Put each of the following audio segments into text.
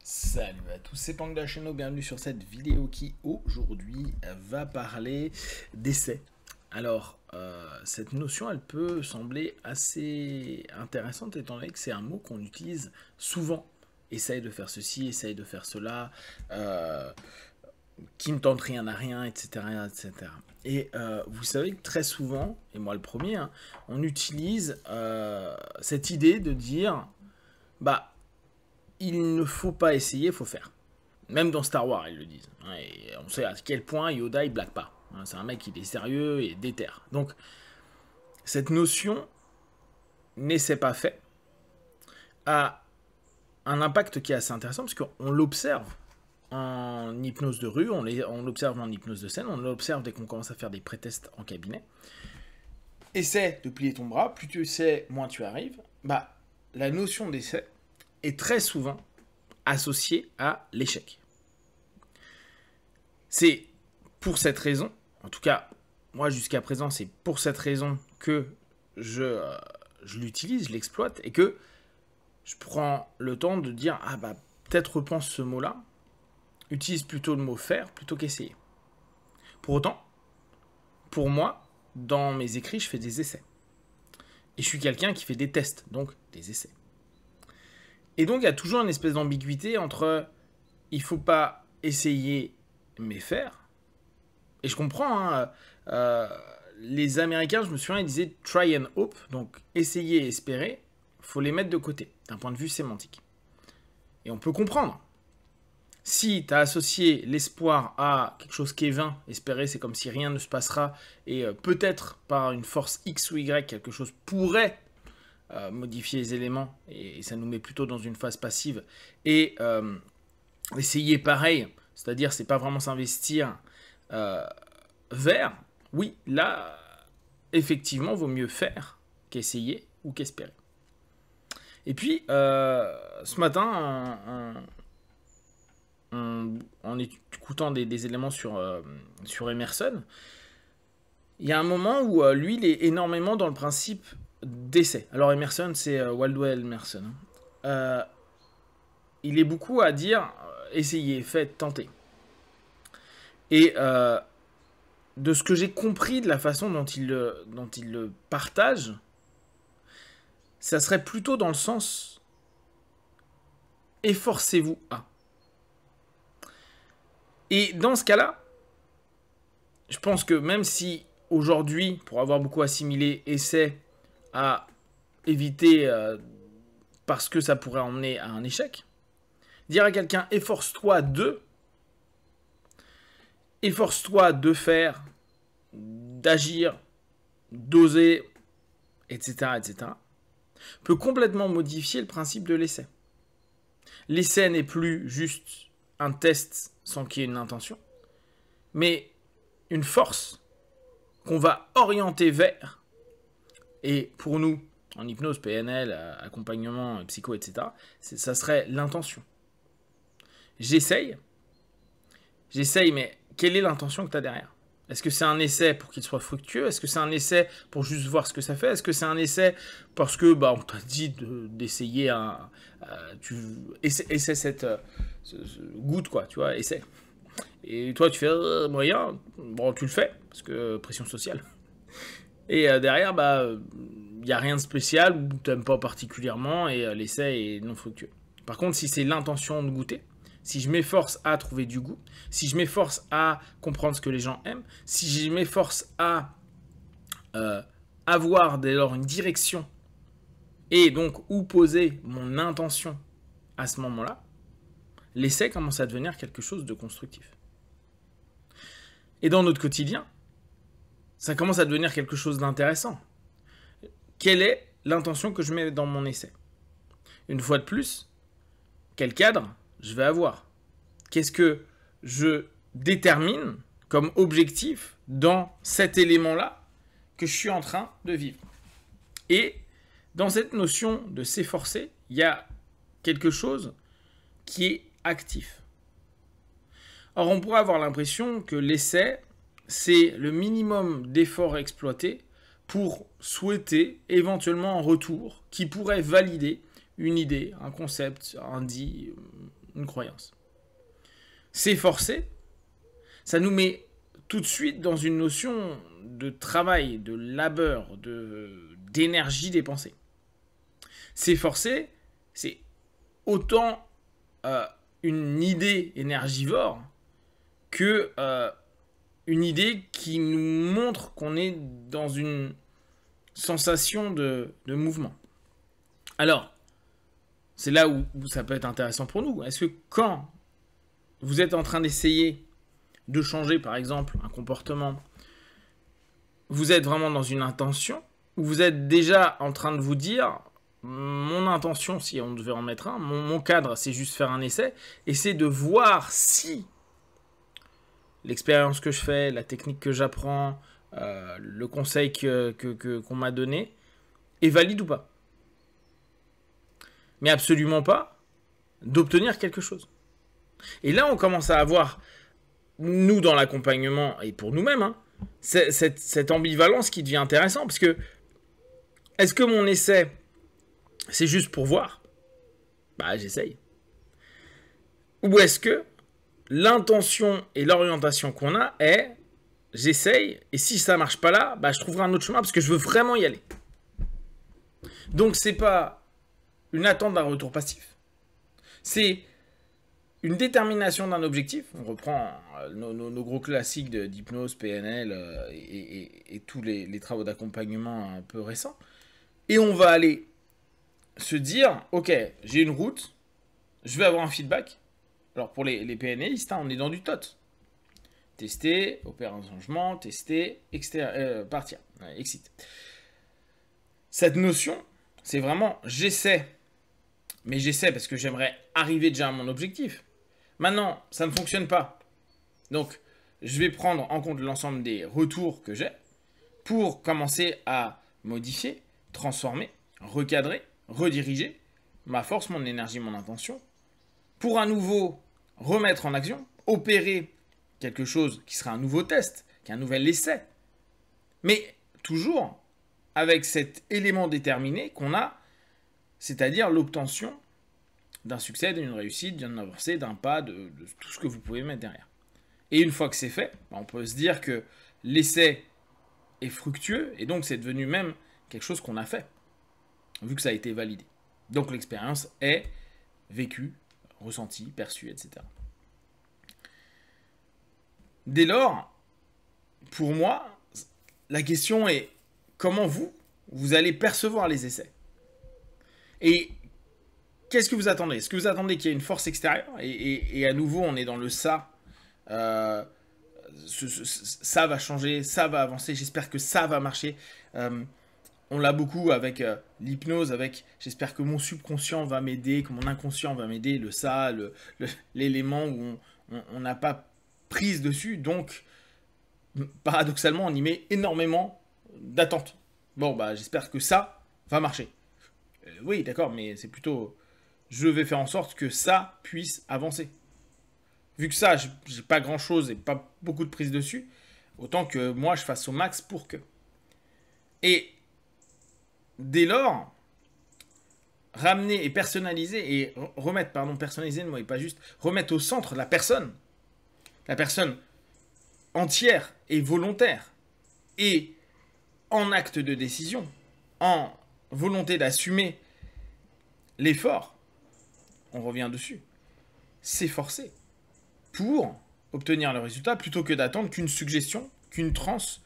Salut à tous, c'est Pang de la chaîne, bienvenue sur cette vidéo qui aujourd'hui va parler d'essai. Alors, cette notion elle peut sembler assez intéressante étant donné que c'est un mot qu'on utilise souvent. Essaye de faire ceci, essaye de faire cela, qui ne tente rien à rien, etc. etc. Et vous savez que très souvent, et moi le premier, hein, on utilise cette idée de dire, bah, il ne faut pas essayer, il faut faire. Même dans Star Wars, ils le disent. Et on sait à quel point Yoda, il blague pas. C'est un mec, il est sérieux et déter. Donc, cette notion, n'essaie pas fait, a un impact qui est assez intéressant parce qu'on l'observe en hypnose de rue, on l'observe en hypnose de scène, on l'observe dès qu'on commence à faire des pré-tests en cabinet. Essaie de plier ton bras, plus tu essaies, moins tu arrives. Bah, la notion d'essai est très souvent associée à l'échec. C'est pour cette raison, en tout cas, moi jusqu'à présent, c'est pour cette raison que je l'utilise, je l'exploite, et que je prends le temps de dire, ah bah, peut-être repense ce mot-là, utilise plutôt le mot faire plutôt qu'essayer. Pour autant, pour moi, dans mes écrits, je fais des essais. Et je suis quelqu'un qui fait des tests, donc des essais. Et donc, il y a toujours une espèce d'ambiguïté entre il ne faut pas essayer mais faire. Et je comprends, hein, les Américains, je me souviens, ils disaient try and hope, donc essayer et espérer, il faut les mettre de côté, d'un point de vue sémantique. Et on peut comprendre. Si tu as associé l'espoir à quelque chose qui est vain, espérer c'est comme si rien ne se passera, et peut-être par une force X ou Y, quelque chose pourrait modifier les éléments, et ça nous met plutôt dans une phase passive, et essayer pareil, c'est-à-dire c'est pas vraiment s'investir vers, oui, là, effectivement, vaut mieux faire qu'essayer ou qu'espérer. Et puis, ce matin, en écoutant des éléments sur Emerson, il y a un moment où lui, il est énormément dans le principe d'essai. Alors Emerson, c'est Waldo Emerson. Il est beaucoup à dire essayez, faites, tentez. Et de ce que j'ai compris de la façon dont il le partage, ça serait plutôt dans le sens efforcez-vous à. Et dans ce cas-là, je pense que même si aujourd'hui, pour avoir beaucoup assimilé, essaie à éviter parce que ça pourrait emmener à un échec, dire à quelqu'un efforce-toi de faire, d'agir, d'oser, etc., etc., peut complètement modifier le principe de l'essai. L'essai n'est plus juste un test sans qu'il y ait une intention, mais une force qu'on va orienter vers. Et pour nous, en hypnose, PNL, accompagnement, psycho, etc., ça serait l'intention. J'essaye, mais quelle est l'intention que tu as derrière? Est-ce que c'est un essai pour qu'il soit fructueux? Est-ce que c'est un essai pour juste voir ce que ça fait? Est-ce que c'est un essai parce que on t'a dit d'essayer essaie cette goutte, quoi, tu vois, essaie. Et toi, tu fais moyen, bon, tu le fais, parce que pression sociale. Et derrière, il n'y a rien de spécial, ou tu n'aimes pas particulièrement, et l'essai est non fructueux. Par contre, si c'est l'intention de goûter, si je m'efforce à trouver du goût, si je m'efforce à comprendre ce que les gens aiment, si je m'efforce à avoir dès lors une direction, et donc où poser mon intention à ce moment-là, l'essai commence à devenir quelque chose de constructif. Et dans notre quotidien, ça commence à devenir quelque chose d'intéressant. Quelle est l'intention que je mets dans mon essai? Une fois de plus, quel cadre je vais avoir? Qu'est-ce que je détermine comme objectif dans cet élément-là que je suis en train de vivre? Et dans cette notion de s'efforcer, il y a quelque chose qui est actif. Or, on pourrait avoir l'impression que l'essai, c'est le minimum d'efforts exploités pour souhaiter éventuellement un retour qui pourrait valider une idée, un concept, un dit, une croyance. S'efforcer, ça nous met tout de suite dans une notion de travail, de labeur, d'énergie dépensée. S'efforcer, c'est autant une idée énergivore que une idée qui nous montre qu'on est dans une sensation de mouvement. Alors, c'est là où ça peut être intéressant pour nous. Est-ce que quand vous êtes en train d'essayer de changer, par exemple, un comportement, vous êtes vraiment dans une intention, ou vous êtes déjà en train de vous dire, mon intention, si on devait en mettre un, mon cadre, c'est juste faire un essai, et c'est de voir si l'expérience que je fais, la technique que j'apprends, le conseil qu'on m'a donné, est valide ou pas. Mais absolument pas d'obtenir quelque chose. Et là, on commence à avoir, nous, dans l'accompagnement, et pour nous-mêmes, hein, cette ambivalence qui devient intéressante, parce que, est-ce que mon essai, c'est juste pour voir? Bah, j'essaye. Ou est-ce que l'intention et l'orientation qu'on a est, j'essaye, et si ça marche pas là, bah, je trouverai un autre chemin, parce que je veux vraiment y aller. Donc, c'est pas une attente d'un retour passif. C'est une détermination d'un objectif. On reprend nos gros classiques d'hypnose, PNL et tous les travaux d'accompagnement un peu récents. Et on va aller se dire, ok, j'ai une route, je vais avoir un feedback. Alors pour les PNListes, hein, on est dans du TOT. Tester, opérer un changement, tester, partir, exit. Cette notion, c'est vraiment j'essaie. Mais j'essaie parce que j'aimerais arriver déjà à mon objectif. Maintenant, ça ne fonctionne pas. Donc, je vais prendre en compte l'ensemble des retours que j'ai pour commencer à modifier, transformer, recadrer, rediriger ma force, mon énergie, mon intention, pour à nouveau remettre en action, opérer quelque chose qui sera un nouveau test, qui est un nouvel essai. Mais toujours avec cet élément déterminé qu'on a, c'est-à-dire l'obtention d'un succès, d'une réussite, d'une avancée, d'un pas, de tout ce que vous pouvez mettre derrière. Et une fois que c'est fait, on peut se dire que l'essai est fructueux, et donc c'est devenu même quelque chose qu'on a fait, vu que ça a été validé. Donc l'expérience est vécue, ressentie, perçue, etc. Dès lors, pour moi, la question est comment vous allez percevoir les essais. Et qu'est-ce que vous attendez? Est-ce que vous attendez qu'il y ait une force extérieure et à nouveau, on est dans le ça. Ça va changer, ça va avancer, j'espère que ça va marcher. On l'a beaucoup avec l'hypnose, avec j'espère que mon subconscient va m'aider, que mon inconscient va m'aider, le ça, l'élément où on n'a pas prise dessus. Donc, paradoxalement, on y met énormément d'attentes. Bon, bah j'espère que ça va marcher. Oui, d'accord, mais c'est plutôt... Je vais faire en sorte que ça puisse avancer. Vu que ça, j'ai pas grand-chose et pas beaucoup de prise dessus, autant que moi, je fasse au max pour que. Et dès lors, ramener et personnaliser, et remettre, personnaliser le mot, et pas juste, remettre au centre la personne entière et volontaire, et en acte de décision, en volonté d'assumer l'effort, on revient dessus, s'efforcer pour obtenir le résultat plutôt que d'attendre qu'une suggestion, qu'une transe,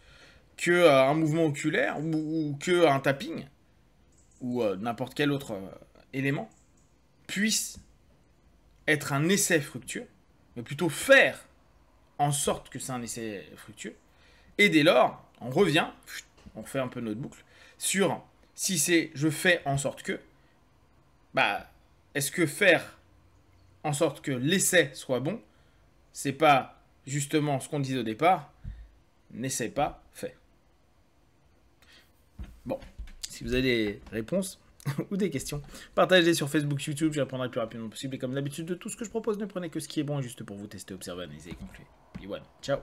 qu'un mouvement oculaire ou qu'un tapping ou n'importe quel autre élément puisse être un essai fructueux, mais plutôt faire en sorte que c'est un essai fructueux. Et dès lors, on revient, on fait un peu notre boucle, sur si c'est je fais en sorte que, bah, est-ce que faire en sorte que l'essai soit bon, c'est pas justement ce qu'on disait au départ, n'essaie pas, fais. Bon, si vous avez des réponses ou des questions, partagez-les sur Facebook, YouTube, j'y répondrai le plus rapidement possible. Et comme d'habitude, de tout ce que je propose, ne prenez que ce qui est bon et juste pour vous tester, observer, analyser et conclure. Puis voilà, ciao.